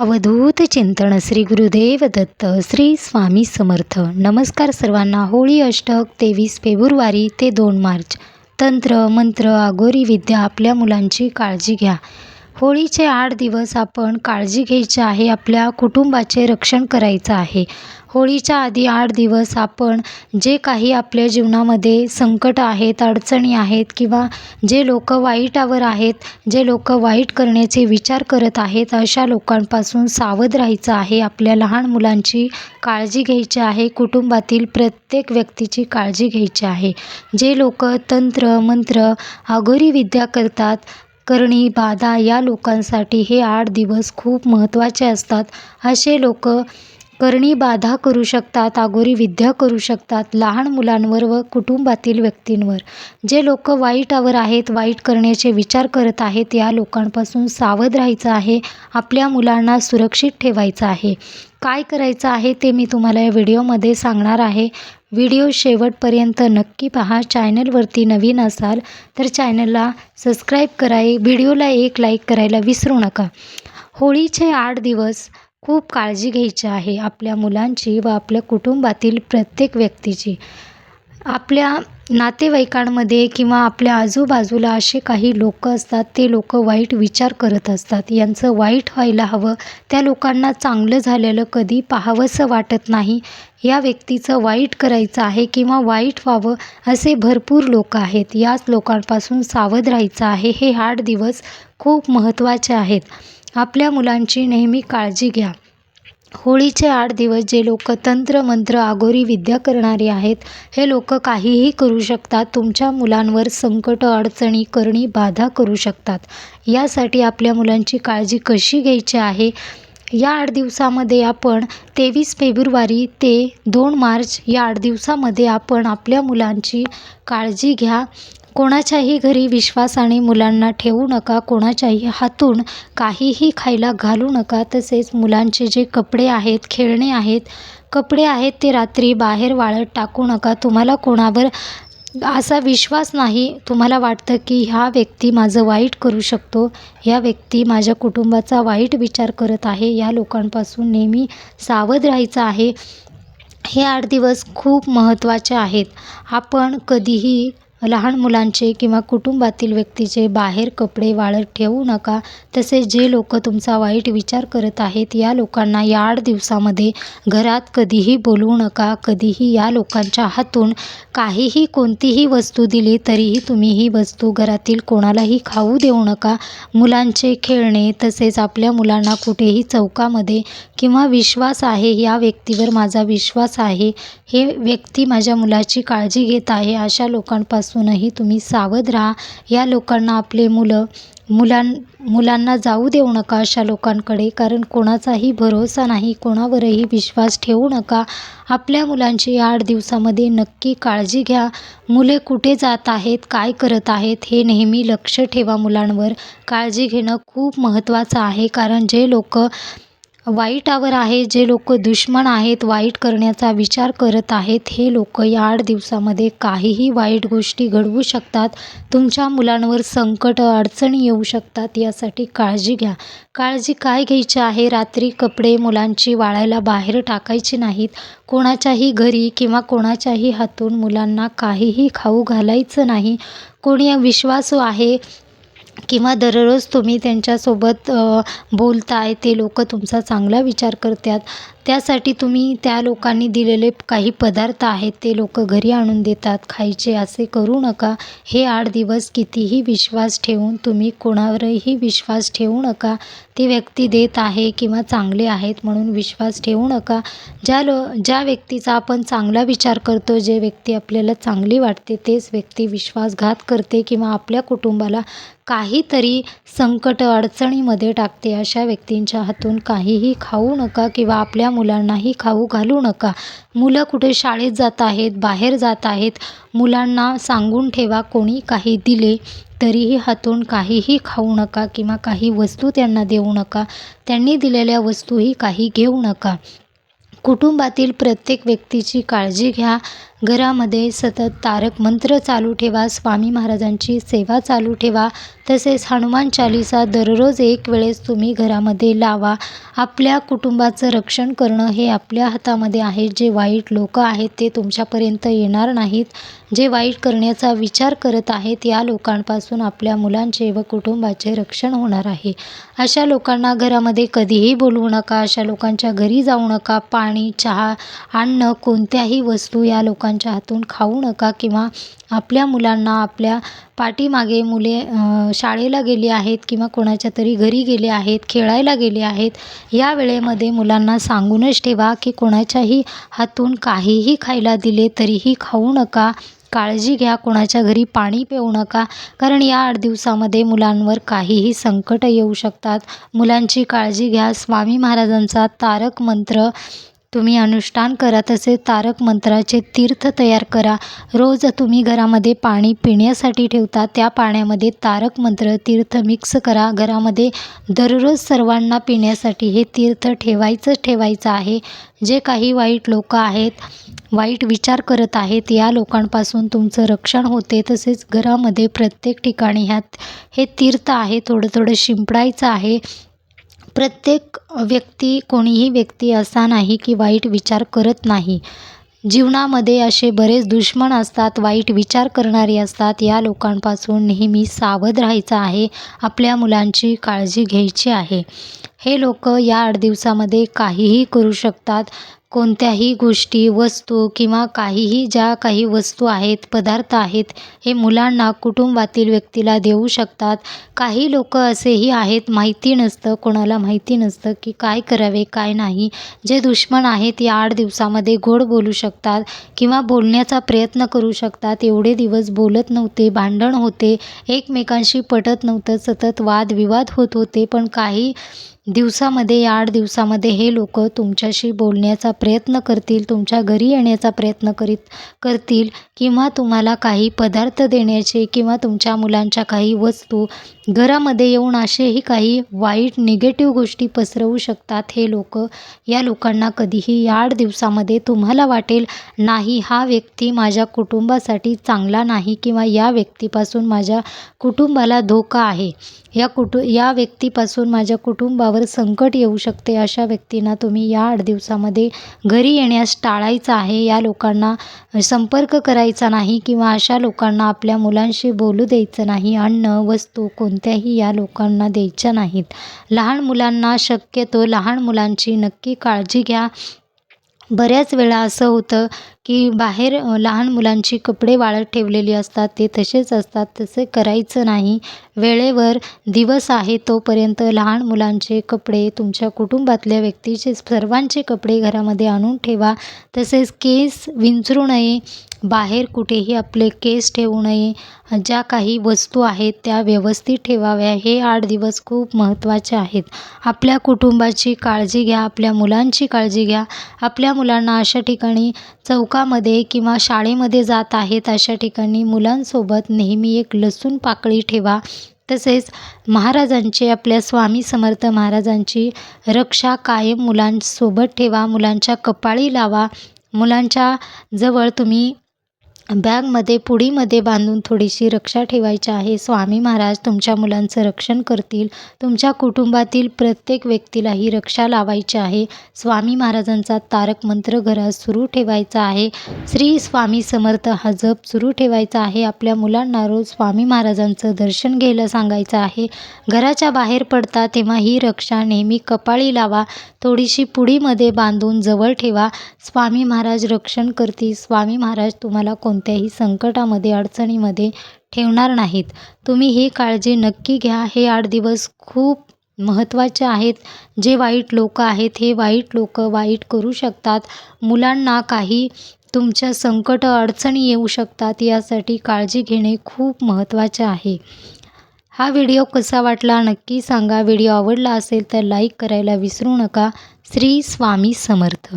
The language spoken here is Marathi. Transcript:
अवधूत चिंतन श्री गुरुदेव दत्त श्री स्वामी समर्थ. नमस्कार सर्वांना. होळी अष्टक 23 फेब्रुवारी ते 2 मार्च. तंत्र मंत्र अघोरी विद्या आपल्या मुलांची काळजी घ्या. होळीचे 8 दिवस आपण काळजी घ्यायची आहे. आपल्या कुटुंबाचे रक्षण करायचं आहे. होळीच्या आधी 8 दिवस आपण जे काही आपल्या जीवनामध्ये संकट आहेत, अडचणी आहेत किंवा जे लोक वाईटावर आहेत, जे लोक वाईट करण्याचे विचार करत आहेत, अशा लोकांपासून सावध राहायचं आहे. आपल्या लहान मुलांची काळजी घ्यायची आहे. कुटुंबातील प्रत्येक व्यक्तीची काळजी घ्यायची आहे. जे लोक तंत्र मंत्र अघोरी विद्या करतात, करणी बाधा, या लोकांसाठी हे 8 दिवस खूप महत्त्वाचे असतात. असे लोक करणी बाधा करू शकतात, अघोरी विद्या करू शकतात लहान मुलांवर व कुटुंबातील व्यक्तींवर. जे लोक वाईटावर आहेत, वाईट करण्याचे विचार करत आहेत, या लोकांपासून सावध राहायचं आहे. आपल्या मुलांना सुरक्षित ठेवायचं आहे. काय करायचं आहे ते मी तुम्हाला या व्हिडिओमध्ये सांगणार आहे. व्हिडिओ शेवटपर्यंत नक्की पहा. चॅनलवरती नवीन असाल तर चॅनलला सबस्क्राईब करा. व्हिडिओला एक लाईक करायला विसरू नका. होळीचे 8 दिवस खूप काळजी घ्यायची आहे आपल्या मुलांची व आपल्या कुटुंबातील प्रत्येक व्यक्तीची. आपल्या नातेवाईकांमध्ये किंवा आपल्या आजूबाजूला असे काही लोक असतात, ते लोक वाईट विचार करत असतात. यांचं वाईट व्हायला हवं. त्या लोकांना चांगलं झालेलं कधी पाहावंसं वाटत नाही. या व्यक्तीचं वाईट करायचं आहे किंवा वाईट व्हावं असे भरपूर लोक आहेत. याच लोकांपासून सावध राहायचं आहे. हे 8 दिवस खूप महत्त्वाचे आहेत. आपल्या मुलांची नेहमी काळजी घ्या. होळीचे 8 दिवस जे लोक तंत्र मंत्र अघोरी विद्या करणारे आहेत, हे लोक काहीही करू शकतात. तुमच्या मुलांवर संकट अडचणी करणी बाधा करू शकतात. यासाठी आपल्या मुलांची काळजी कशी घ्यायची आहे, या 8 दिवसामध्ये आपण 23 फेब्रुवारी ते 2 मार्च या 8 दिवसामध्ये आपण आपल्या मुलांची काळजी घ्या. कोणाच्याही घरी विश्वासाने मुलांना ठेवू नका. कोणाच्याही हातून काहीही खायला घालू नका. तसेच मुलांचे जे कपडे आहेत, खेळणे आहेत, कपडे आहेत, ते रात्री बाहेर वाळत टाकू नका. तुम्हाला कोणावर असा विश्वास नाही, तुम्हाला वाटतं की हा व्यक्ती माझं वाईट करू शकतो, या व्यक्ती माझ्या कुटुंबाचा वाईट विचार करत आहे, या लोकांपासून नेहमी सावध राहायचं आहे. हे 8 दिवस खूप महत्त्वाचे आहेत. आपण कधीही लहान मुलांचे किंवा कुटुंबातील व्यक्तीचे बाहेर कपडे वाळत ठेवू नका. तसेच जे लोक तुमचा वाईट विचार करत आहेत, या लोकांना या 8 दिवसामध्ये घरात कधीही बोलवू नका. कधीही या लोकांच्या हातून काहीही कोणतीही वस्तू दिली तरीही तुम्ही ही वस्तू घरातील कोणालाही खाऊ देऊ नका. मुलांचे खेळणे, तसेच आपल्या मुलांना कुठेही चौकामध्ये किंवा विश्वास आहे, या व्यक्तीवर माझा विश्वास आहे, हे व्यक्ती माझ्या मुलाची काळजी घेत आहे, अशा लोकांपासूनही तुम्ही सावध राहा. या लोकांना आपले मुलांना जाऊ देऊ नका अशा लोकांकडे, कारण कोणाचाही भरोसा नाही, कोणावरही विश्वास ठेवू नका. आपल्या मुलांची 8 दिवसामध्ये नक्की काळजी घ्या. मुले कुठे जात आहेत, काय करत आहेत, हे नेहमी लक्ष ठेवा. मुलांवर काळजी घेणं खूप महत्त्वाचं आहे, कारण जे लोक वाईटावर आहे, जे लोक दुश्मन आहेत, वाईट करण्याचा विचार करत आहेत, हे लोक या 8 दिवसामध्ये काहीही वाईट गोष्टी घडवू शकतात. तुमच्या मुलांवर संकट अडचणी येऊ शकतात. यासाठी काळजी घ्या. काळजी काय घ्यायची आहे, रात्री कपडे मुलांची वाळायला बाहेर टाकायची नाहीत. कोणाच्याही घरी किंवा कोणाच्याही हातून मुलांना काहीही खाऊ घालायचं नाही. कोणी विश्वासू आहे किंवा दररोज तुम्ही त्यांच्यासोबत बोलताय, ते लोक तुमचा चांगला विचार करतात, त्यासाठी तुम्ही त्या लोकांनी दिलेले काही पदार्थ आहेत ते लोक घरी आणून देतात खायचे, असे करू नका. हे 8 दिवस कितीही विश्वास ठेवून तुम्ही कोणावरही विश्वास ठेवू नका. ती व्यक्ती देत आहे किंवा चांगले आहेत म्हणून विश्वास ठेवू नका. ज्या व्यक्तीचा आपण चांगला विचार करतो, जे व्यक्ती आपल्याला चांगली वाटते, तेच व्यक्ती विश्वासघात करते किंवा आपल्या कुटुंबाला काहीतरी संकट अडचणीमध्ये टाकते. अशा व्यक्तींच्या हातून काहीही खाऊ नका किंवा आपल्या मुलांनाही खाऊ घालू नका. मुलं कुठे शाळेत जात आहेत, बाहेर जात आहेत, मुलांना सांगून ठेवा, कोणी काही दिले तरीही हातून काहीही खाऊ नका किंवा काही वस्तू त्यांना देऊ नका. त्यांनी दिलेल्या वस्तूही काही घेऊ नका. कुटुंबातील प्रत्येक व्यक्तीची काळजी घ्या. घरामध्ये सतत तारक मंत्र चालू ठेवा, स्वामी महाराजांची सेवा चालू ठेवा. तसेच हनुमान चालीसा दररोज एक वेळेस तुम्ही घरामध्ये लावा. आपल्या कुटुंबाचं रक्षण करणं हे आपल्या हातामध्ये आहे. जे वाईट लोक आहेत ते तुमच्यापर्यंत येणार नाहीत. जे वाईट करण्याचा विचार करत आहेत या लोकांपासून आपल्या मुलांचे व कुटुंबाचे रक्षण होणार आहे. अशा लोकांना घरामध्ये कधीही बोलवू नका. अशा लोकांच्या घरी जाऊ नका. पाणी, चहा, अन्न कोणत्याही वस्तू या लोकांच्या हातून खाऊ नका. किंवा आपल्या मुलांना आपल्या पाठीमागे मुले शाळेला गेली आहेत किंवा कोणाच्या तरी घरी गेले आहेत, खेळायला गेले आहेत, या वेळेमध्ये मुलांना सांगूनच ठेवा की कोणाच्याही हातून काहीही खायला दिले तरीही खाऊ नका. काळजी घ्या. कोणाच्या घरी पाणी पिऊ नका. कारण या 8 दिवसामध्ये मुलांवर काहीही संकट येऊ शकतात. मुलांची काळजी घ्या. स्वामी महाराजांचा तारक मंत्र तुम्ही अनुष्ठान करा. तसेच तारक मंत्राचे तीर्थ तयार करा. रोज तुम्ही घरामध्ये पाणी पिण्यासाठी ठेवता त्या पाण्यामध्ये तारक मंत्र तीर्थ मिक्स करा. घरामध्ये दररोज सर्वांना पिण्यासाठी हे तीर्थ ठेवायचं आहे. जे काही वाईट लोक आहेत, वाईट विचार करत आहेत, या लोकांपासून तुमचं रक्षण होते. तसेच घरामध्ये प्रत्येक ठिकाणी हे तीर्थ आहे थोडं थोडं शिंपडायचं आहे. प्रत्येक व्यक्ती, कोणीही व्यक्ती असा नाही की वाईट विचार करत नाही. जीवनामध्ये असे बरेच दुश्मन असतात, वाईट विचार करणारे असतात. या लोकांपासून नेहमी सावध राहायचं आहे. आपल्या मुलांची काळजी घ्यायची आहे. हे लोक या 8 दिवसामध्ये काहीही करू शकतात. कोणत्याही गोष्टी, वस्तू किंवा ज्या काही वस्तू आहेत, पदार्थ आहेत, हे मुलांना, कुटुंबातील व्यक्तीला देऊ शकतात. काही लोक असेही आहेत, कोणाला माहिती नसतं की काय करावे काय नाही. जे दुश्मन आहेत या 8 दिवसामध्ये गोड बोलू शकतात किंवा बोलण्याचा प्रयत्न करू शकतात. एवढे दिवस बोलत नव्हते, भांडण होते, एकमेकांशी पटत नव्हतं, सतत वादविवाद होत होते. पण काही दिवसामध्ये, या 8 दिवसामध्ये हे लोक तुमच्याशी बोलण्याचा प्रयत्न करतील, तुमच्या घरी येण्याचा प्रयत्न करतील किंवा तुम्हाला काही पदार्थ देण्याचे किंवा तुमच्या मुलांच्या काही वस्तू घरामध्ये येऊन असेही काही वाईट निगेटिव्ह गोष्टी पसरवू शकतात हे लोक. या लोकांना कधीही या 8 दिवसामध्ये तुम्हाला वाटेल नाही, हा व्यक्ती माझ्या कुटुंबासाठी चांगला नाही किंवा या व्यक्तीपासून माझ्या कुटुंबाला धोका आहे, या व्यक्तीपासून माझ्या कुटुंबावर संकट येऊ शकते, अशा व्यक्तींना तुम्ही या 8 दिवसामध्ये घरी येण्यास टाळायचं आहे. या लोकांना संपर्क करायचा नाही किंवा अशा लोकांना आपल्या मुलांशी बोलू द्यायचं नाही. अन्न, वस्तू कोणत्याही या लोकांना द्यायच्या नाहीत. लहान मुलांची नक्की काळजी घ्या. बऱ्याच वेळा असं होतं की बाहेर लहान मुलांची कपडे वाळत ठेवलेली असतात, ते तसेच असतात. तसे करायचं नाही. वेळेवर दिवस आहे तोपर्यंत लहान मुलांचे कपडे, तुमच्या कुटुंबातल्या व्यक्तीचे सर्वांचे कपडे घरामध्ये आणून ठेवा. तसेच केस विंचरू नये, बाहेर कुठेही आपले केस ठेवू नये. ज्या काही वस्तू आहेत त्या व्यवस्थित ठेवाव्या. हे 8 दिवस खूप महत्त्वाचे आहेत. आपल्या कुटुंबाची काळजी घ्या, आपल्या मुलांची काळजी घ्या. आपल्या मुलांना अशा ठिकाणी चौकामध्ये किंवा शाळेमध्ये जात आहेत अशा ठिकाणी मुलांसोबत नेहमी एक लसूण पाकळी ठेवा. तसेच महाराजांची, आपल्या स्वामी समर्थ महाराजांची रक्षा कायम मुलांसोबत ठेवा. मुलांच्या कपाळी लावा. मुलांच्या जवळ तुम्ही बॅगमध्ये, पुडीमध्ये बांधून थोडीशी रक्षा ठेवायची आहे. स्वामी महाराज तुमच्या मुलांचं रक्षण करतील. तुमच्या कुटुंबातील प्रत्येक व्यक्तीला ही रक्षा लावायची आहे. स्वामी महाराजांचा तारक मंत्र घरात सुरू ठेवायचा आहे. श्री स्वामी समर्थ हा जप सुरू ठेवायचा आहे. आपल्या मुलांना रोज स्वामी महाराजांचं दर्शन घ्यायला सांगायचं आहे. घराच्या बाहेर पडता तेव्हा ही रक्षा नेहमी कपाळी लावा. थोडीशी पुडीमध्ये बांधून जवळ ठेवा. स्वामी महाराज रक्षण करतील. स्वामी महाराज तुम्हाला कोणत्याही संकटामध्ये, अडचणीमध्ये ठेवणार नाहीत. तुम्ही ही काळजी नक्की घ्या. हे 8 दिवस खूप महत्त्वाचे आहेत. जे वाईट लोक आहेत, हे वाईट लोक वाईट करू शकतात. मुलांना काही तुमच्या संकट, अडचणी येऊ शकतात. यासाठी काळजी घेणे खूप महत्त्वाचे आहे. हा व्हिडिओ कसा वाटला नक्की सांगा. व्हिडिओ आवडला असेल तर लाईक करायला विसरू नका. श्री स्वामी समर्थ.